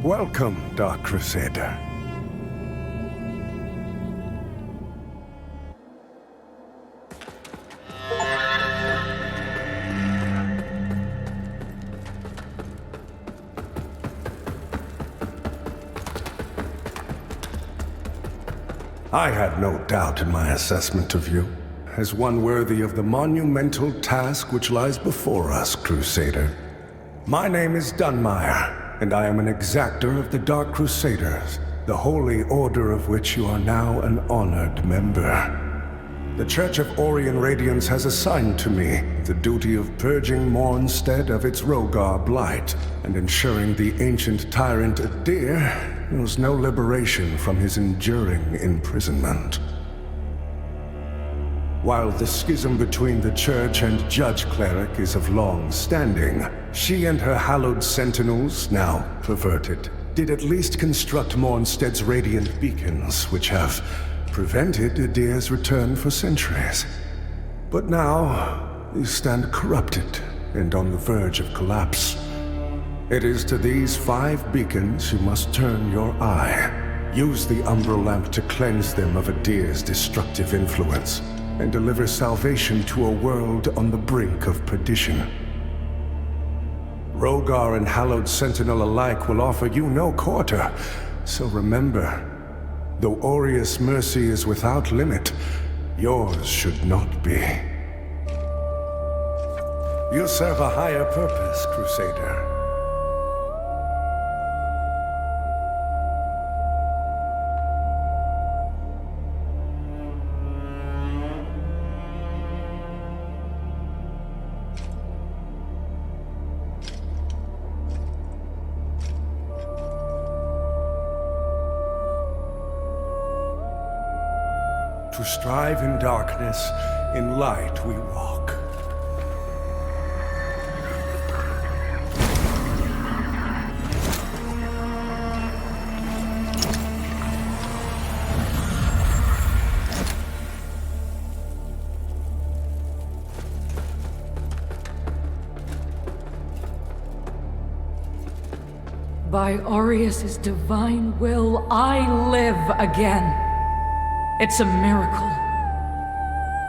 Welcome, Dark Crusader. I had no doubt in my assessment of you, as one worthy of the monumental task which lies before us, Crusader. My name is Dunmire, and I am an exactor of the Dark Crusaders, the holy order of which you are now an honored member. The Church of Orient Radiance has assigned to me the duty of purging Mornstead of its Rogar blight, and ensuring the ancient tyrant Adir knows no liberation from his enduring imprisonment. While the schism between the Church and Judge Cleric is of long standing, she and her hallowed sentinels, now perverted, did at least construct Mornstead's radiant beacons, which have prevented Adir's return for centuries. But now, these stand corrupted and on the verge of collapse. It is to these 5 beacons you must turn your eye. Use the Umbral Lamp to cleanse them of Adir's destructive influence, and deliver salvation to a world on the brink of perdition. Rogar and Hallowed Sentinel alike will offer you no quarter, so remember, though Aureus' mercy is without limit, yours should not be. You serve a higher purpose, Crusader. To strive in darkness, in light we walk. By Aureus' divine will, I live again. It's a miracle.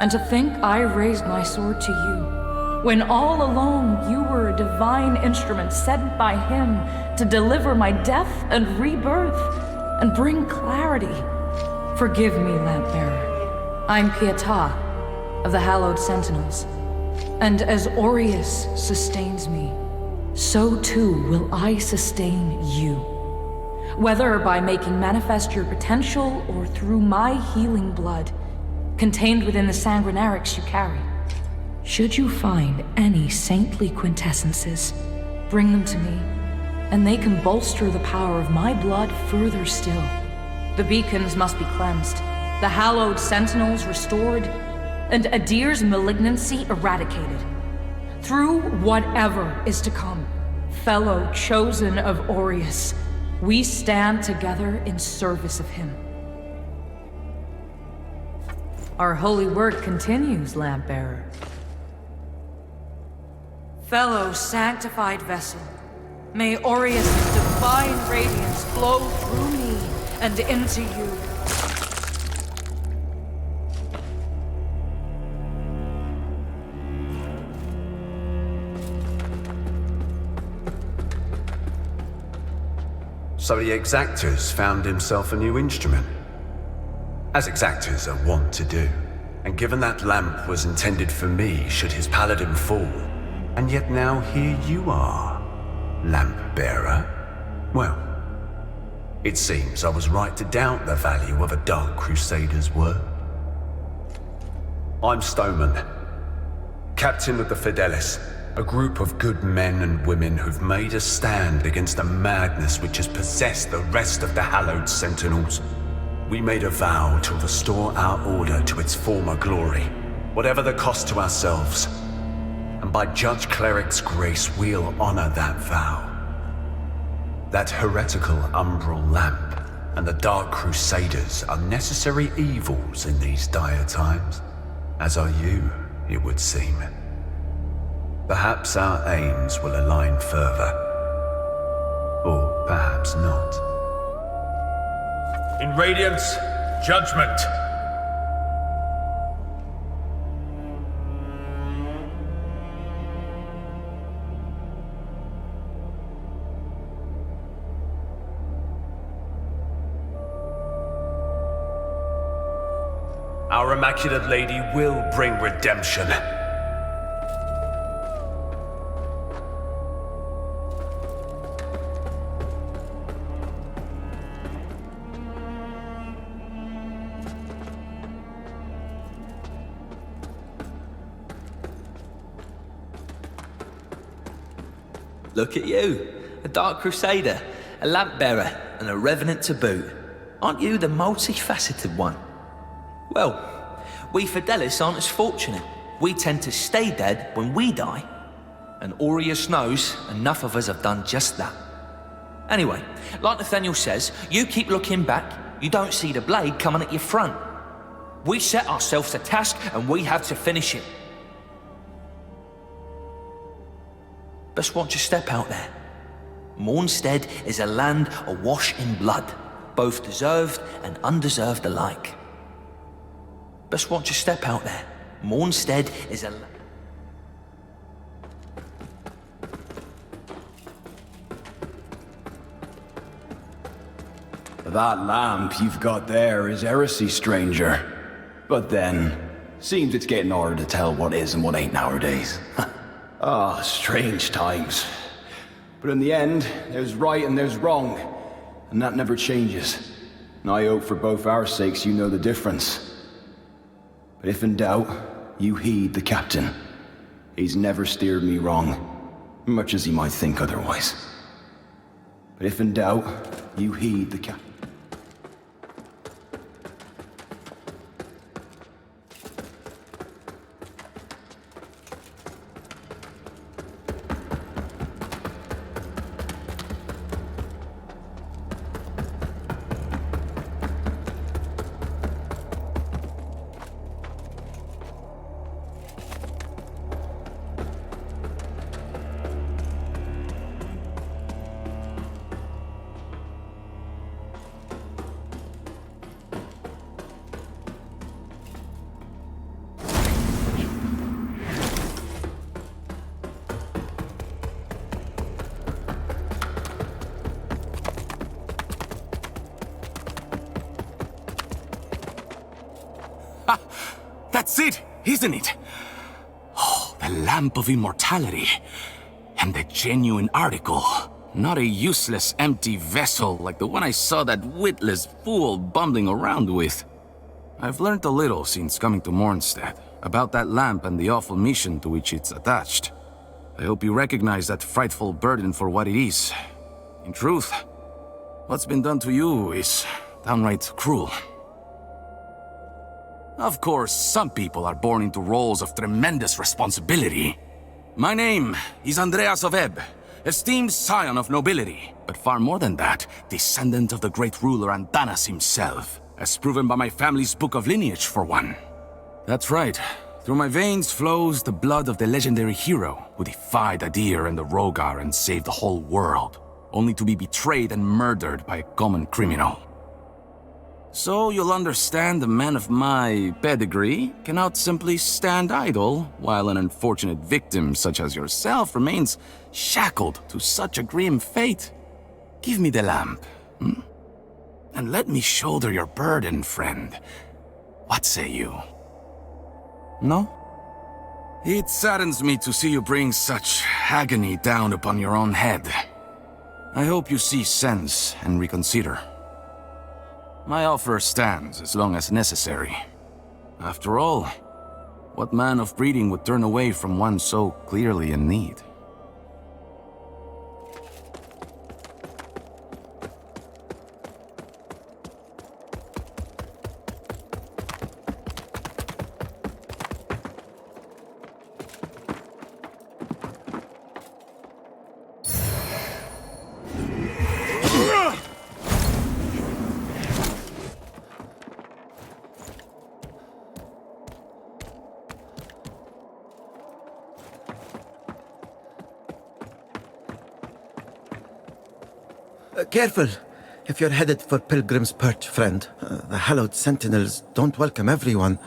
And to think I raised my sword to you, when all along you were a divine instrument sent by him to deliver my death and rebirth and bring clarity. Forgive me, Lampbearer. I'm Pietà of the Hallowed Sentinels. And as Aureus sustains me, so too will I sustain you. Whether by making manifest your potential or through my healing blood, contained within the sanguinarics you carry. Should you find any saintly quintessences, bring them to me, and they can bolster the power of my blood further still. The beacons must be cleansed, the hallowed sentinels restored, and Adir's malignancy eradicated. Through whatever is to come, fellow chosen of Aureus, we stand together in service of him. Our holy work continues, Lampbearer. Fellow sanctified vessel, may Aureus' divine radiance flow through me and into you. So the exactors found himself a new instrument, as exactors are wont to do. And given that lamp was intended for me should his paladin fall, and yet now here you are, lamp bearer. Well, it seems I was right to doubt the value of a Dark Crusader's word. I'm Stoneman, captain of the Fidelis, a group of good men and women who've made a stand against the madness which has possessed the rest of the Hallowed Sentinels. We made a vow to restore our order to its former glory, whatever the cost to ourselves. And by Judge Cleric's grace, we'll honor that vow. That heretical umbral lamp and the Dark Crusaders are necessary evils in these dire times, as are you, it would seem. Perhaps our aims will align further. Or Perhaps not. In Radiance, judgment! Our Immaculate Lady will bring redemption. Look at you, a Dark Crusader, a lamp bearer, and a revenant to boot. Aren't you the multifaceted one? Well, we Fidelis aren't as fortunate. We tend to stay dead when we die. And Aureus knows enough of us have done just that. Anyway, like Nathaniel says, you keep looking back, you don't see the blade coming at your front. We set ourselves a task and we have to finish it. Best watch your step out there. Mornstead is a land awash in blood, both deserved and undeserved alike. Best watch your step out there. Mornstead is a... That lamp you've got there is heresy, stranger. But then, seems it's getting harder to tell what is and what ain't nowadays. Ah, strange times. But in the end, there's right and there's wrong, and that never changes. And I hope for both our sakes you know the difference. But if in doubt, you heed the captain. He's never steered me wrong, much as he might think otherwise. But if in doubt, you heed the captain. That's it, isn't it? Oh, the Lamp of Immortality. And the genuine article. Not a useless, empty vessel like the one I saw that witless fool bumbling around with. I've learned a little since coming to Mornstead about that lamp and the awful mission to which it's attached. I hope you recognize that frightful burden for what it is. In truth, what's been done to you is downright cruel. Of course, some people are born into roles of tremendous responsibility. My name is Andreas of Ebb, esteemed scion of nobility, but far more than that, descendant of the great ruler Antanas himself, as proven by my family's book of lineage, for one. That's right. Through my veins flows the blood of the legendary hero who defied Adir and the Rogar and saved the whole world, only to be betrayed and murdered by a common criminal. So you'll understand a man of my pedigree cannot simply stand idle while an unfortunate victim such as yourself remains shackled to such a grim fate. Give me the lamp, and let me shoulder your burden, friend. What say you? No? It saddens me to see you bring such agony down upon your own head. I hope you see sense and reconsider. My offer stands as long as necessary. After all, what man of breeding would turn away from one so clearly in need? Careful! If you're headed for Pilgrim's Perch, friend. The hallowed sentinels don't welcome everyone.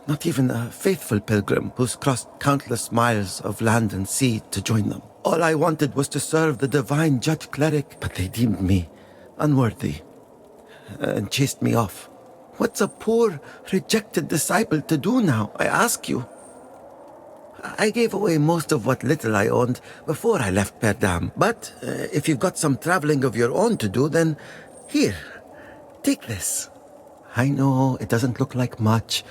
Not even a faithful pilgrim who's crossed countless miles of land and sea to join them. All I wanted was to serve the divine judge cleric, but they deemed me unworthy and chased me off. What's a poor, rejected disciple to do now, I ask you? I gave away most of what little I owned before I left Perdam. But if you've got some traveling of your own to do, then here, take this. I know it doesn't look like much,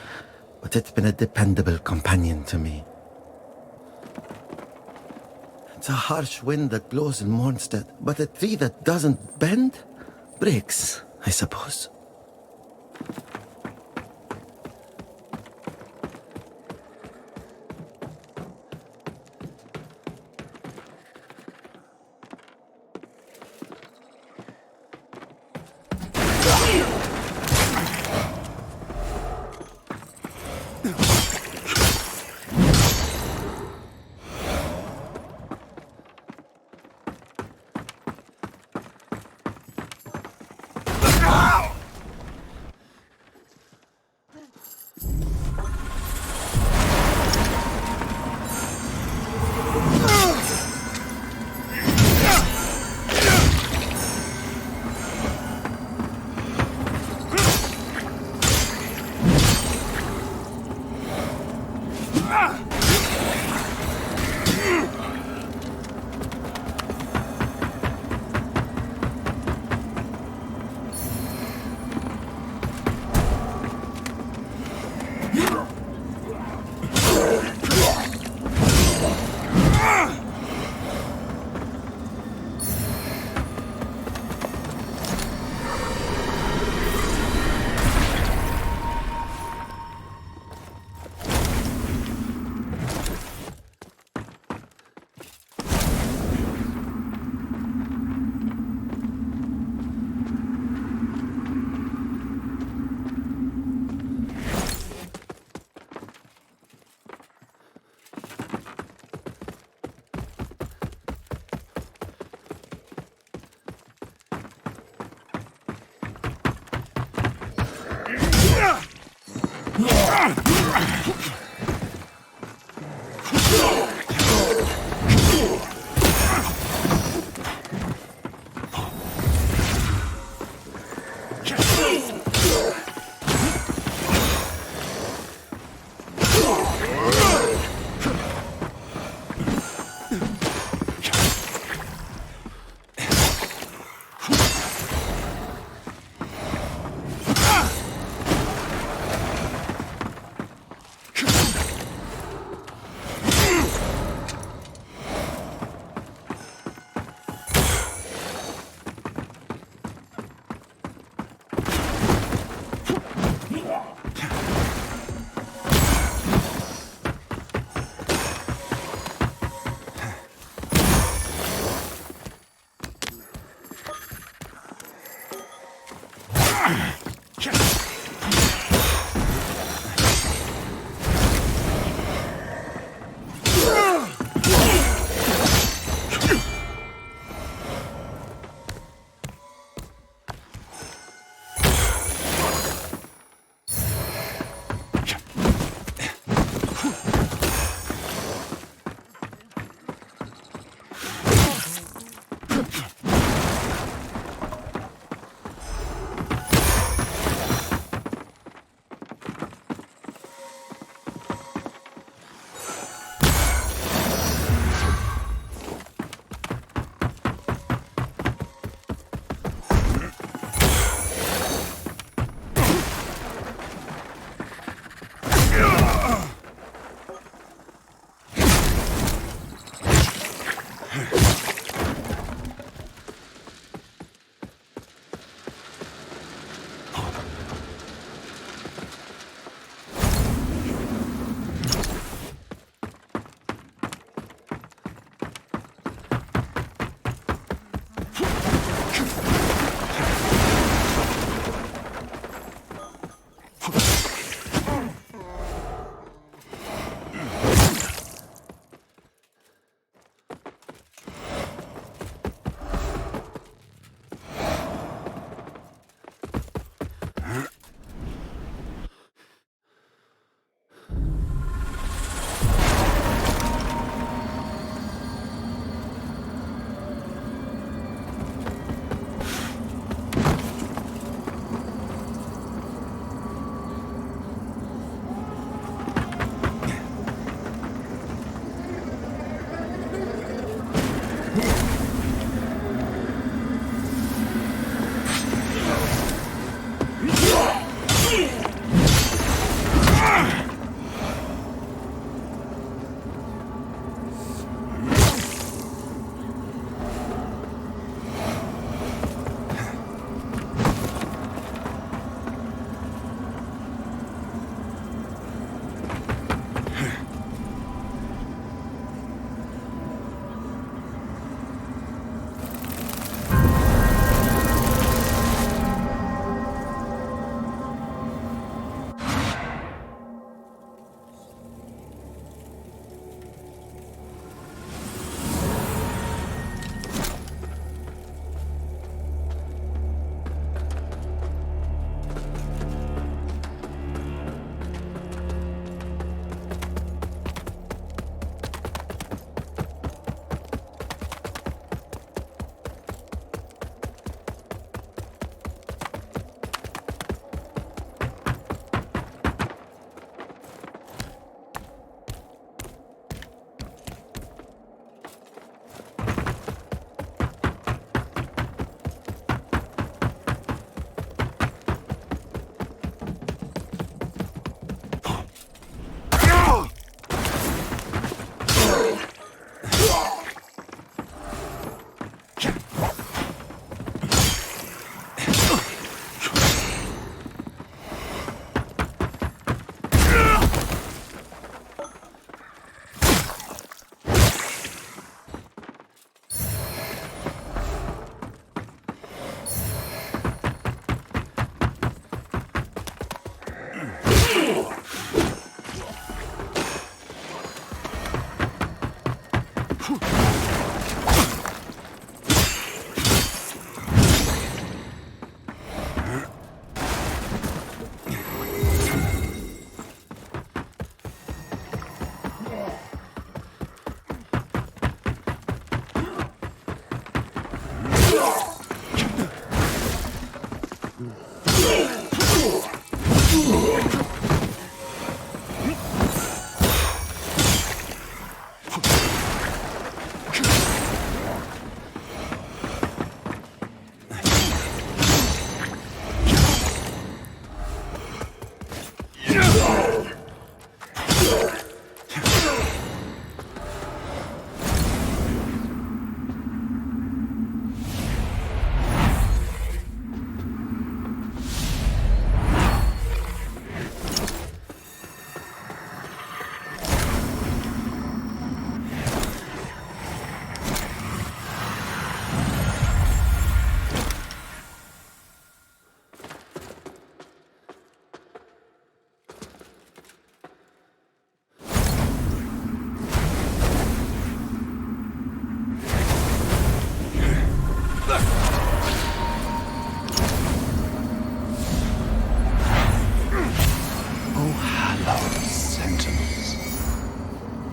but it's been a dependable companion to me. It's a harsh wind that blows in Mornstead, but a tree that doesn't bend breaks, I suppose.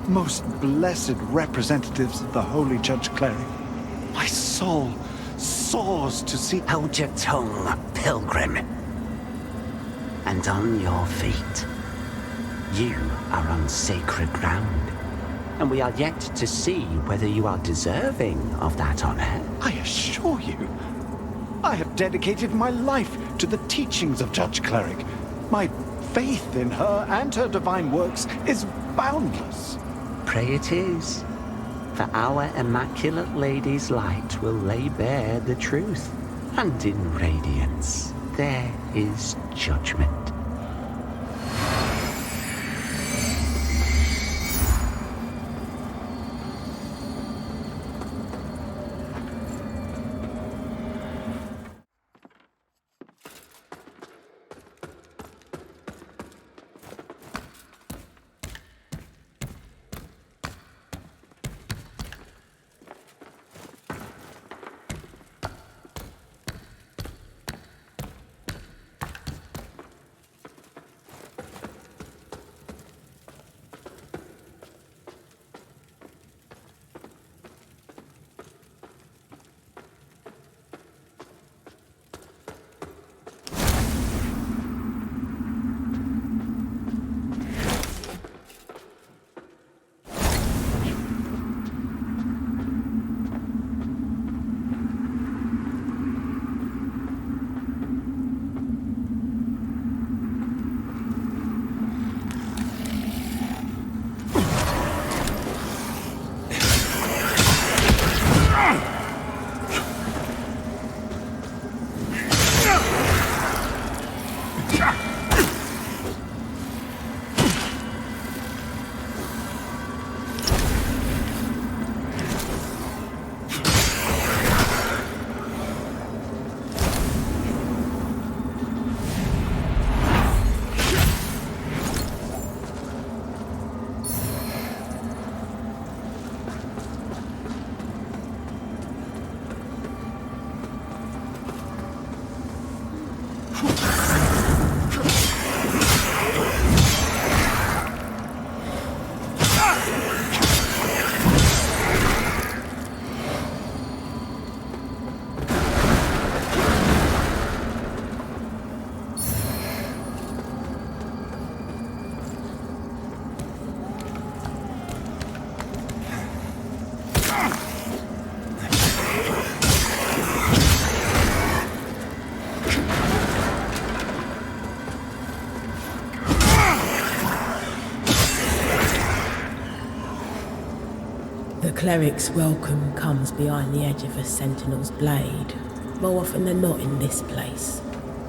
Most blessed representatives of the Holy Judge Cleric. My soul soars to see... Hold your tongue, pilgrim. And on your feet. You are on sacred ground. And we are yet to see whether you are deserving of that honor. I assure you, I have dedicated my life to the teachings of Judge Cleric. My faith in her and her divine works is boundless. Pray it is. For our Immaculate Lady's light will lay bare the truth. And in radiance, there is judgment. The cleric's welcome comes behind the edge of a sentinel's blade, more often than not in this place.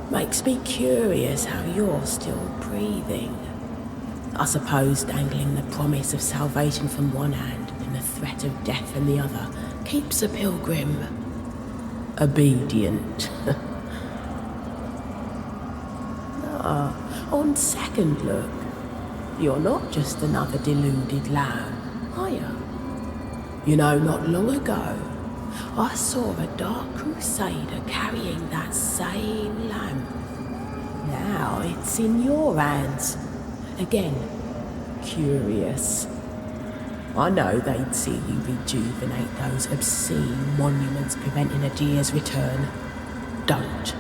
Makes me curious how you're still breathing. I suppose dangling the promise of salvation from one hand and the threat of death from the other keeps a pilgrim obedient. On second look, you're not just another deluded lamb, are you? You know, not long ago, I saw a dark crusader carrying that same lamp. Now it's in your hands. Again, curious. I know they'd see you rejuvenate those obscene monuments preventing a deer's return. Don't.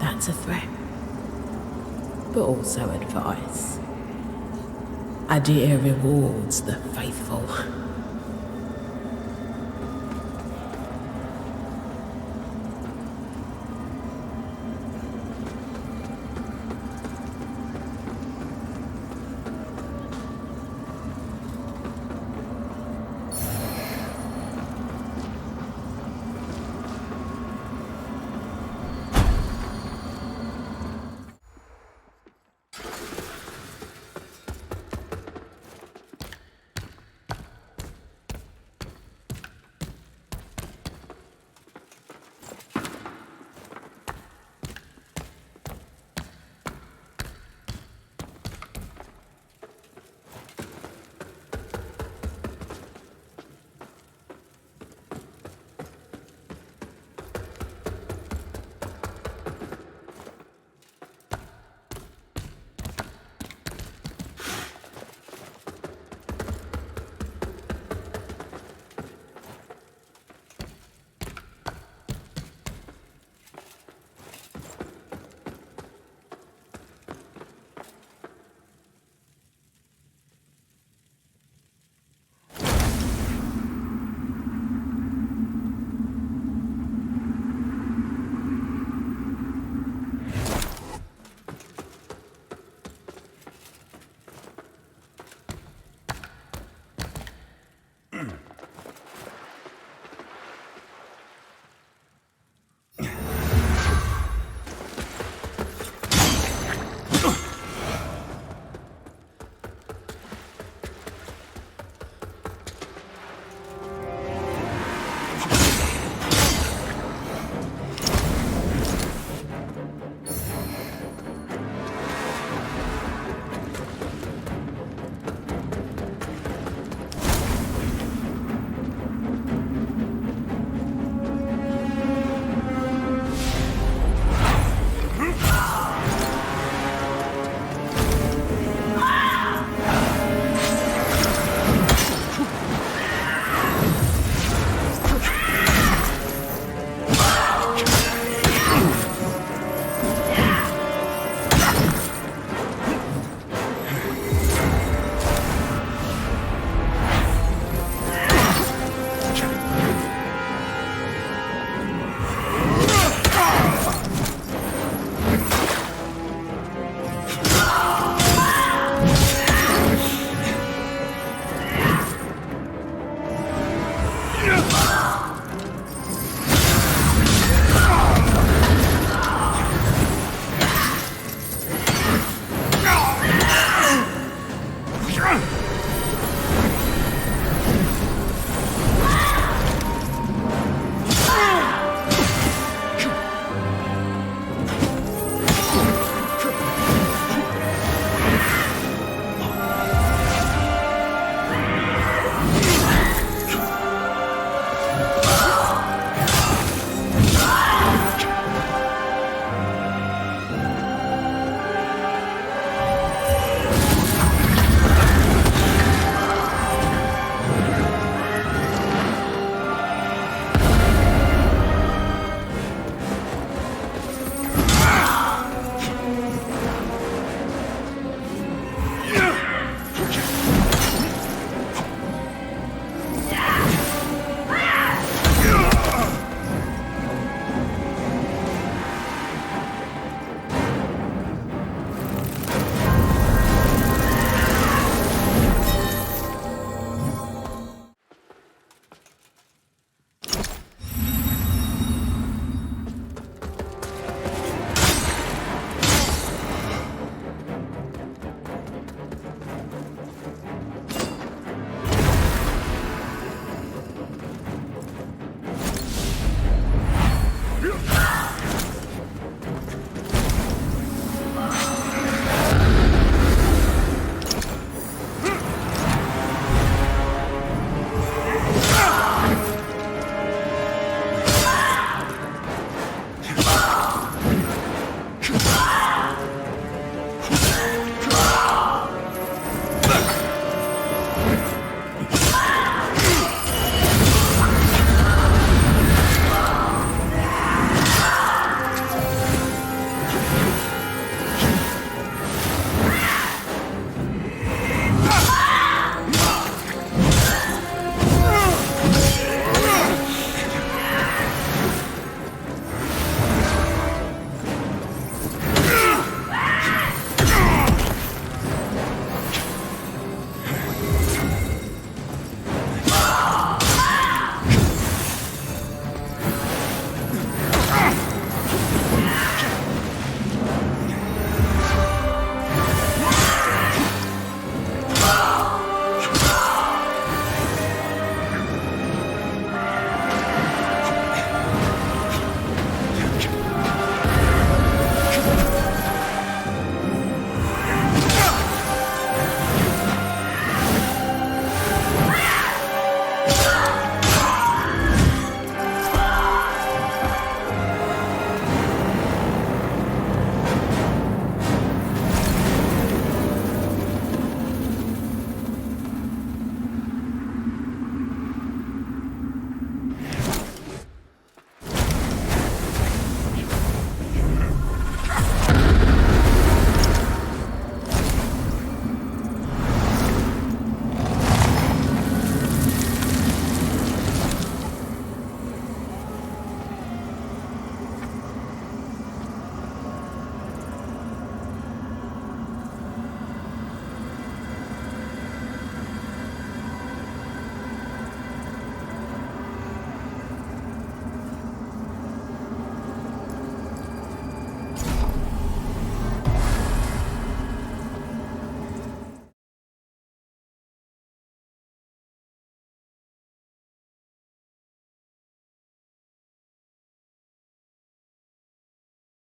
That's a threat. But also advice. A deer rewards the faithful.